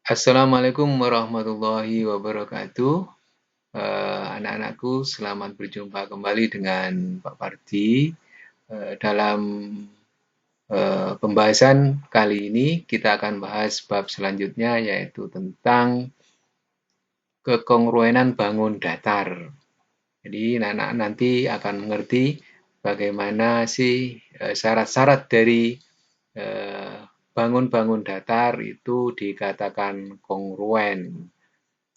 Assalamualaikum warahmatullahi wabarakatuh. Anak-anakku, selamat berjumpa kembali dengan Pak Pardi. Dalam pembahasan kali ini kita akan bahas bab selanjutnya, yaitu tentang kekongruenan bangun datar. Jadi anak-anak nanti akan mengerti bagaimana sih syarat-syarat dari bangun-bangun datar itu dikatakan kongruen.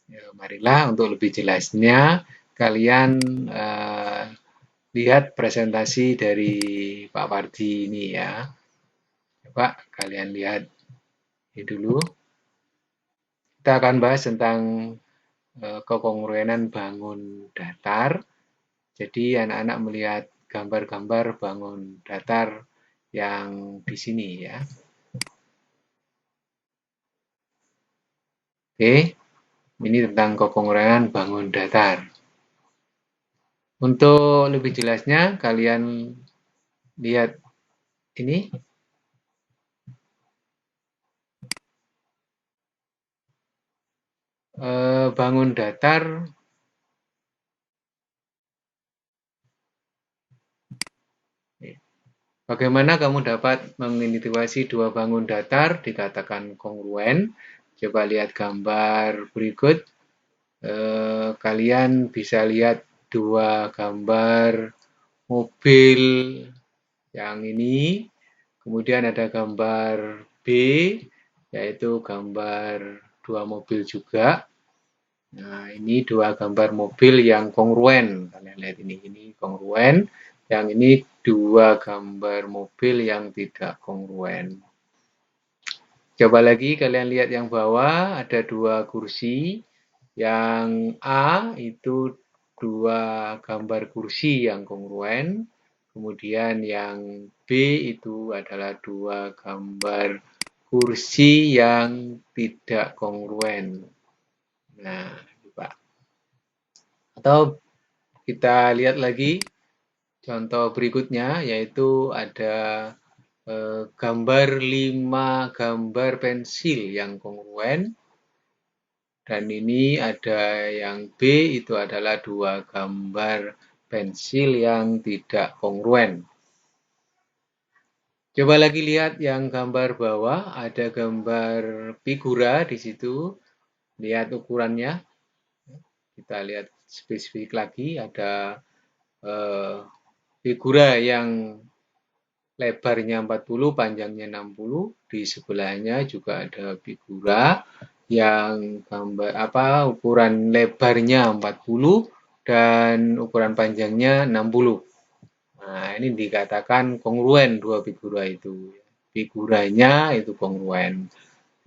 Ya, marilah untuk lebih jelasnya kalian lihat presentasi dari Pak Pardi ini ya. Coba kalian lihat ini dulu. Kita akan bahas tentang kekongruenan bangun datar. Jadi anak-anak melihat gambar-gambar bangun datar yang di sini ya. Oke, ini tentang kekongruenan bangun datar. Untuk lebih jelasnya, kalian lihat ini. Bangun datar bagaimana kamu dapat mengidentifikasi dua bangun datar dikatakan kongruen? Coba lihat gambar berikut. Kalian bisa lihat dua gambar mobil yang ini. Kemudian ada gambar B, yaitu gambar dua mobil juga. Nah, ini dua gambar mobil yang kongruen. Kalian lihat ini kongruen. Yang ini dua gambar mobil yang tidak kongruen. Coba lagi kalian lihat yang bawah, ada dua kursi. Yang A itu dua gambar kursi yang kongruen. Kemudian yang B itu adalah dua gambar kursi yang tidak kongruen. Nah, coba. Atau kita lihat lagi contoh berikutnya, yaitu ada gambar 5 gambar pensil yang kongruen. Dan ini ada yang B, itu adalah dua gambar pensil yang tidak kongruen. Coba lagi lihat yang gambar bawah, ada gambar figura di situ. Lihat ukurannya. Kita lihat spesifik lagi, ada figura yang lebarnya 40, panjangnya 60. Di sebelahnya juga ada figura yang ukuran lebarnya 40 dan ukuran panjangnya 60. Nah, ini dikatakan kongruen dua figura itu. Figuranya itu kongruen.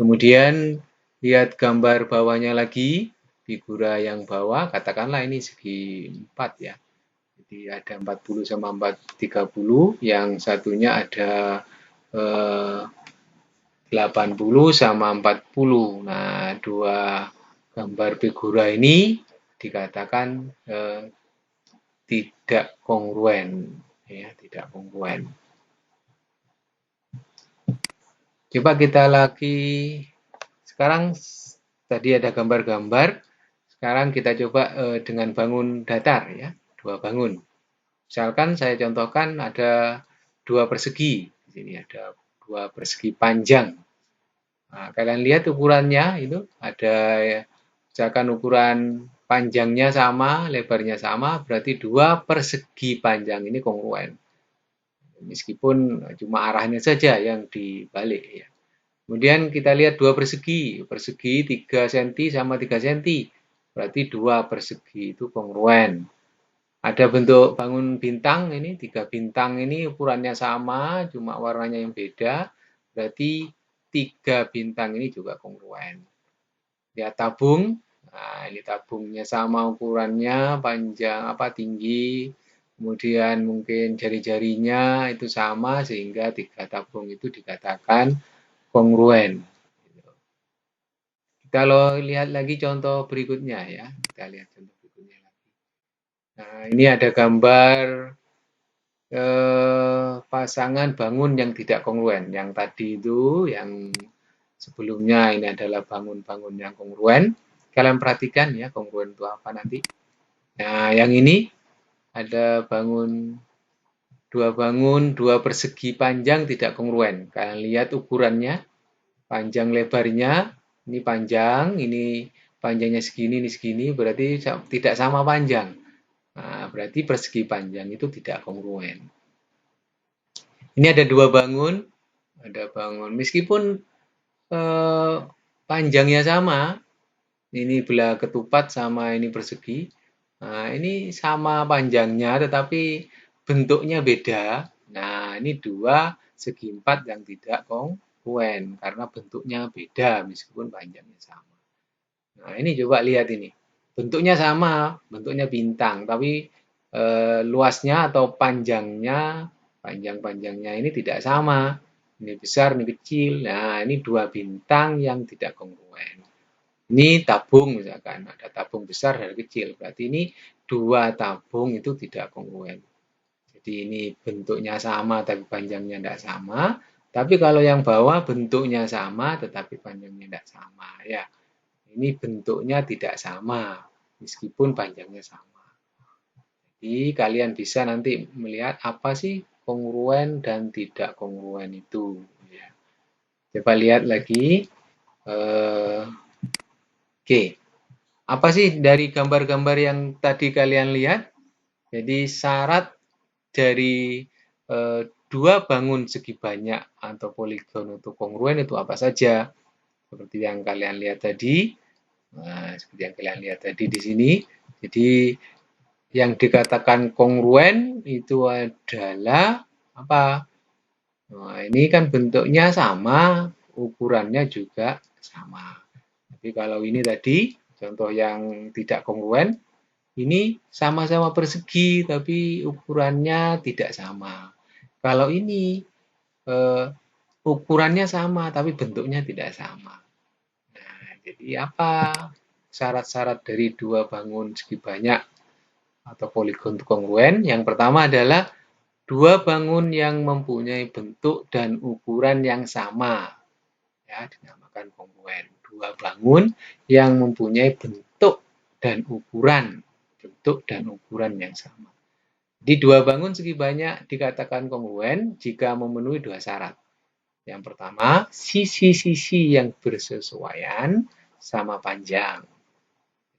Kemudian lihat gambar bawahnya lagi, figura yang bawah, katakanlah ini segi 4 ya. Jadi ada 40 sama 30, yang satunya ada 80 sama 40. Nah, dua gambar figura ini dikatakan tidak kongruen, ya, tidak kongruen. Coba kita lagi, sekarang tadi ada gambar-gambar, sekarang kita coba dengan bangun datar ya, dua bangun. Misalkan saya contohkan ada dua persegi, di sini ada dua persegi panjang. Nah, kalian lihat ukurannya itu ada, misalkan ukuran panjangnya sama, lebarnya sama, berarti dua persegi panjang ini kongruen. Meskipun cuma arahnya saja yang dibalik ya. Kemudian kita lihat dua persegi, persegi 3 cm sama 3 cm, berarti dua persegi itu kongruen. Ada bentuk bangun bintang ini, 3 bintang ini ukurannya sama, cuma warnanya yang beda, berarti 3 bintang ini juga kongruen. Lihat tabung, nah ini tabungnya sama ukurannya, panjang tinggi, kemudian mungkin jari-jarinya itu sama, sehingga 3 tabung itu dikatakan kongruen. Kalau lihat lagi contoh berikutnya ya, kita lihat contoh berikutnya lagi. Nah, ini ada gambar pasangan bangun yang tidak kongruen. Yang tadi itu yang Sebelumnya ini adalah bangun-bangun yang kongruen. Kalian perhatikan ya, kongruen itu apa nanti. Nah, yang ini ada bangun, dua persegi panjang tidak kongruen. Kalian lihat ukurannya, panjang lebarnya, ini panjang, ini panjangnya segini, ini segini, berarti tidak sama panjang. Nah, berarti persegi panjang itu tidak kongruen. Ini ada bangun, meskipun panjangnya sama, ini belah ketupat sama ini persegi. Nah, ini sama panjangnya tetapi bentuknya beda. Nah, ini dua segi empat yang tidak kongruen karena bentuknya beda meskipun panjangnya sama. Nah, ini coba lihat ini. Bentuknya sama, bentuknya bintang, tapi luasnya atau panjang-panjangnya ini tidak sama. Ini besar, ini kecil. Nah, ini dua bintang yang tidak kongruen. Ini tabung misalkan, ada tabung besar dan kecil. Berarti ini dua tabung itu tidak kongruen. Jadi ini bentuknya sama tapi panjangnya tidak sama. Tapi kalau yang bawah bentuknya sama tetapi panjangnya tidak sama. Ya, ini bentuknya tidak sama meskipun panjangnya sama. Jadi kalian bisa nanti melihat apa sih kongruen dan tidak kongruen itu. Ya. Coba lihat lagi. Oke, apa sih dari gambar-gambar yang tadi kalian lihat? Jadi syarat dari dua bangun segi banyak atau poligon untuk kongruen itu apa saja? Seperti yang kalian lihat tadi. Nah, seperti yang kalian lihat tadi di sini. Jadi yang dikatakan kongruen itu adalah apa? Nah, ini kan bentuknya sama, ukurannya juga sama. Tapi kalau ini tadi, contoh yang tidak kongruen, ini sama-sama persegi, tapi ukurannya tidak sama. Kalau ini ukurannya sama, tapi bentuknya tidak sama. Nah, jadi apa syarat-syarat dari dua bangun segi banyak atau poligon kongruen? Yang pertama adalah dua bangun yang mempunyai bentuk dan ukuran yang sama. Ya, dinamakan kongruen. Dua bangun yang mempunyai bentuk dan ukuran yang sama. Di dua bangun segi banyak dikatakan kongruen jika memenuhi dua syarat. Yang pertama, sisi-sisi yang bersesuaian sama panjang.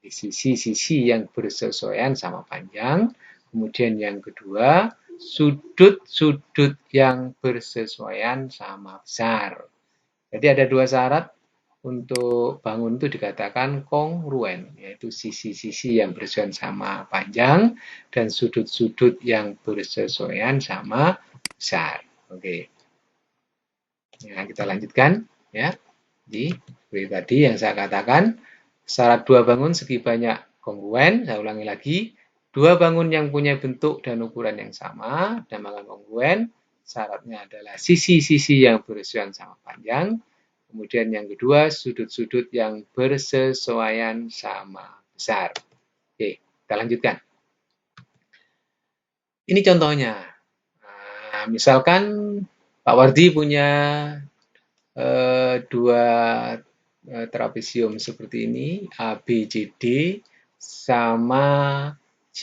Sisi-sisi yang bersesuaian sama panjang. Kemudian yang kedua, sudut-sudut yang bersesuaian sama besar. Jadi ada dua syarat untuk bangun itu dikatakan kongruen, yaitu sisi-sisi yang bersesuaian sama panjang dan sudut-sudut yang bersesuaian sama besar. Oke. Nah, kita lanjutkan ya. Jadi seperti tadi yang saya katakan, syarat dua bangun segi banyak kongruen, saya ulangi lagi, dua bangun yang punya bentuk dan ukuran yang sama, dinamakan kongruen. Syaratnya adalah sisi-sisi yang bersesuaian sama panjang. Kemudian yang kedua, sudut-sudut yang bersesuaian sama besar. Oke, kita lanjutkan. Ini contohnya. Nah, misalkan Pak Wardi punya dua trapesium seperti ini, A, B, C, D, sama J,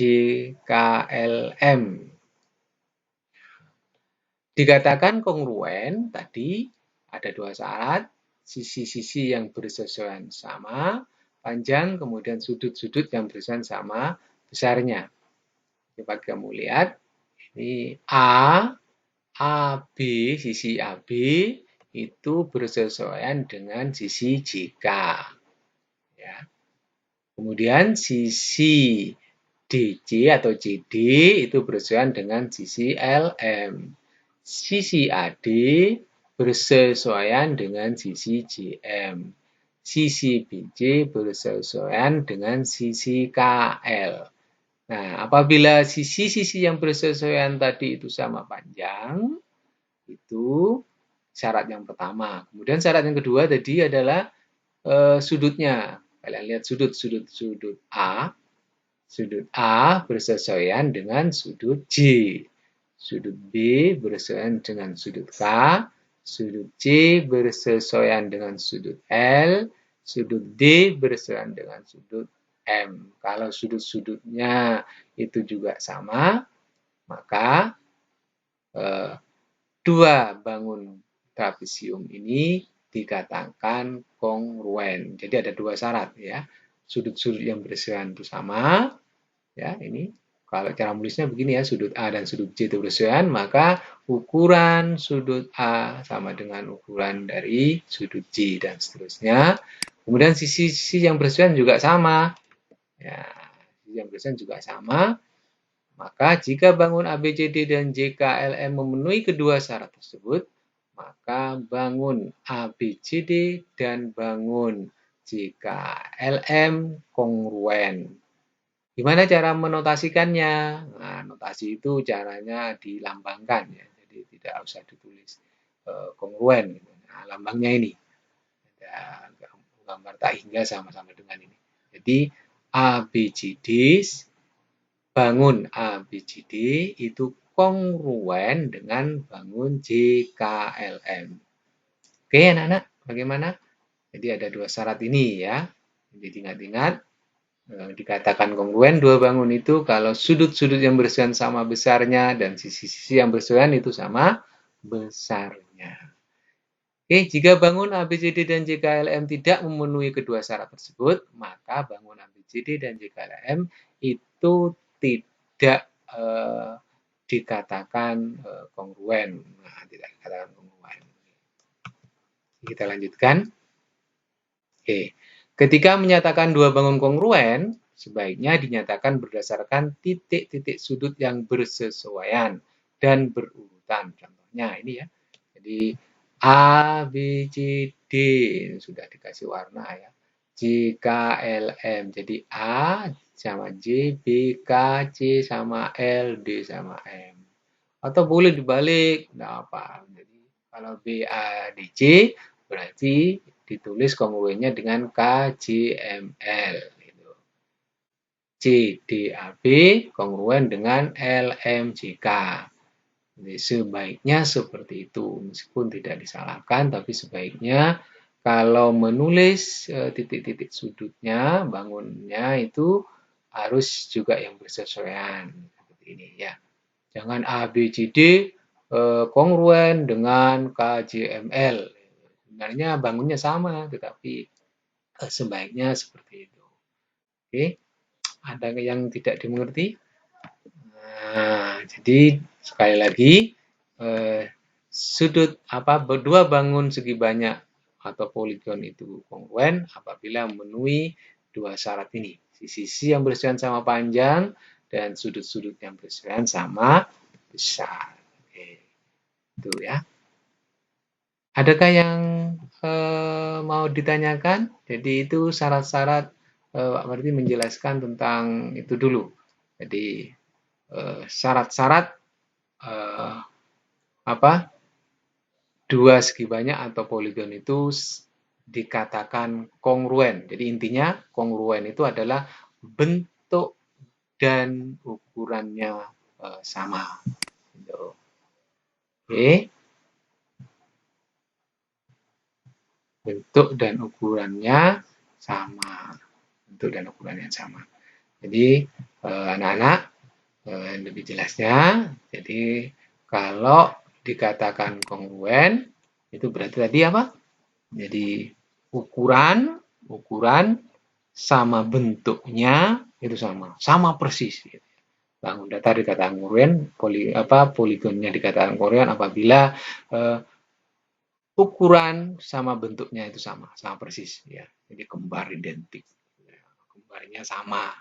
K, L, M. Dikatakan kongruen, tadi ada dua syarat, sisi-sisi yang bersesuaian sama panjang, kemudian sudut-sudut yang bersesuaian sama besarnya. Coba kamu lihat, ini AB, sisi AB itu bersesuaian dengan sisi JK. Ya. Kemudian sisi DC atau CD itu bersesuaian dengan sisi LM. Sisi AD bersesuaian dengan sisi JM. Sisi BC bersesuaian dengan sisi KL. Nah, apabila sisi-sisi yang bersesuaian tadi itu sama panjang, itu syarat yang pertama. Kemudian syarat yang kedua tadi adalah sudutnya. Kalian lihat sudut A. Sudut A bersesuaian dengan sudut J. Sudut B bersesuaian dengan sudut K. sudut C bersesuaian dengan sudut L, sudut D bersesuaian dengan sudut M. Kalau sudut-sudutnya itu juga sama, maka dua bangun trapesium ini dikatakan kongruen. Jadi ada dua syarat ya. Sudut-sudut yang bersesuaian itu sama, ya ini kalau cara menulisnya begini ya, sudut A dan sudut C itu bersesuaian, maka ukuran sudut A sama dengan ukuran dari sudut C dan seterusnya. Kemudian sisi-sisi yang bersesuaian juga sama. Ya, sisi yang bersesuaian juga sama. Maka jika bangun ABCD dan JKLM memenuhi kedua syarat tersebut, maka bangun ABCD dan bangun JKLM kongruen. Gimana cara menotasikannya? Nah, notasi itu caranya dilambangkan ya. Jadi tidak usah ditulis kongruen. Nah, lambangnya ini. Ada gambar tak hingga sama-sama dengan ini. Jadi ABCD bangun ABCD itu kongruen dengan bangun JKLM. Oke anak-anak, bagaimana? Jadi ada dua syarat ini ya. Jadi ingat-ingat, dikatakan kongruen dua bangun itu kalau sudut-sudut yang bersesuaian sama besarnya dan sisi-sisi yang bersesuaian itu sama besarnya. Oke, jika bangun ABCD dan JKLM tidak memenuhi kedua syarat tersebut, maka bangun ABCD dan JKLM itu tidak dikatakan kongruen. Nah, tidak dikatakan kongruen. Kita lanjutkan. Oke. Ketika menyatakan dua bangun kongruen, sebaiknya dinyatakan berdasarkan titik-titik sudut yang bersesuaian dan berurutan. Contohnya ini ya. Jadi A, B, C, D ini sudah dikasih warna ya. J, K, L, M. Jadi A sama J, B, K, C sama L, D sama M. Atau boleh dibalik, enggak apa. Jadi kalau B, A, D, C berarti ditulis kongruennya dengan K, J, M, L. Gitu. C, D, A, B kongruen dengan L, M, J, K. Jadi sebaiknya seperti itu, meskipun tidak disalahkan, tapi sebaiknya kalau menulis titik-titik sudutnya, bangunnya itu harus juga yang bersesuaian seperti ini ya. Jangan A, B, C, D kongruen dengan K, J, M, L. Sebenarnya bangunnya sama, tetapi sebaiknya seperti itu. Oke, ada yang tidak dimengerti? Nah, jadi sekali lagi sudut dua bangun segi banyak atau poligon itu kongruen apabila memenuhi dua syarat ini. Sisi yang bersesuaian sama panjang dan sudut-sudut yang bersesuaian sama besar. Oke, itu ya. Adakah yang mau ditanyakan? Jadi itu syarat-syarat Pak Marti menjelaskan tentang itu dulu. Jadi syarat-syarat dua segi banyak atau poligon itu dikatakan kongruen. Jadi intinya kongruen itu adalah bentuk dan ukurannya sama. Oke. Bentuk dan ukurannya sama. Bentuk dan ukurannya sama. Jadi anak-anak lebih jelasnya, jadi kalau dikatakan kongruen itu berarti tadi apa? Jadi ukuran sama bentuknya itu sama persis. Bangun datar dikatakan kongruen, poligonnya dikatakan kongruen apabila ukuran sama bentuknya itu sama persis ya. Jadi kembar identik. Kembarnya sama.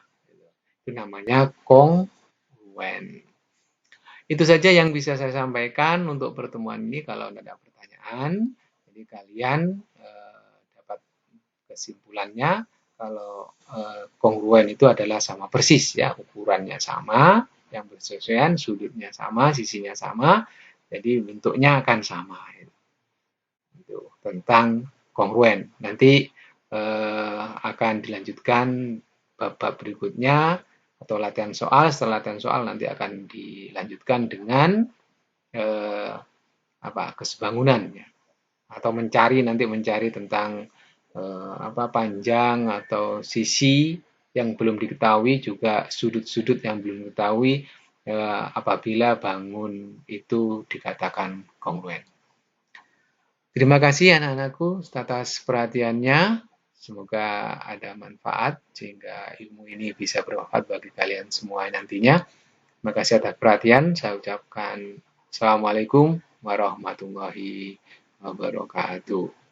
Itu namanya kongruen. Itu saja yang bisa saya sampaikan untuk pertemuan ini. Kalau ada pertanyaan, jadi kalian dapat kesimpulannya kalau kongruen itu adalah sama persis ya, ukurannya sama, yang bersesuaian, sudutnya sama, sisinya sama, jadi bentuknya akan sama. Itu tentang kongruen. Nanti akan dilanjutkan bab-bab berikutnya atau latihan soal. Setelah latihan soal nanti akan dilanjutkan dengan kesebangunan ya. atau mencari tentang panjang atau sisi yang belum diketahui, juga sudut-sudut yang belum diketahui apabila bangun itu dikatakan kongruen. Terima kasih anak-anakku atas perhatiannya. Semoga ada manfaat sehingga ilmu ini bisa bermanfaat bagi kalian semua nantinya. Terima kasih atas perhatian. Saya ucapkan Assalamualaikum warahmatullahi wabarakatuh.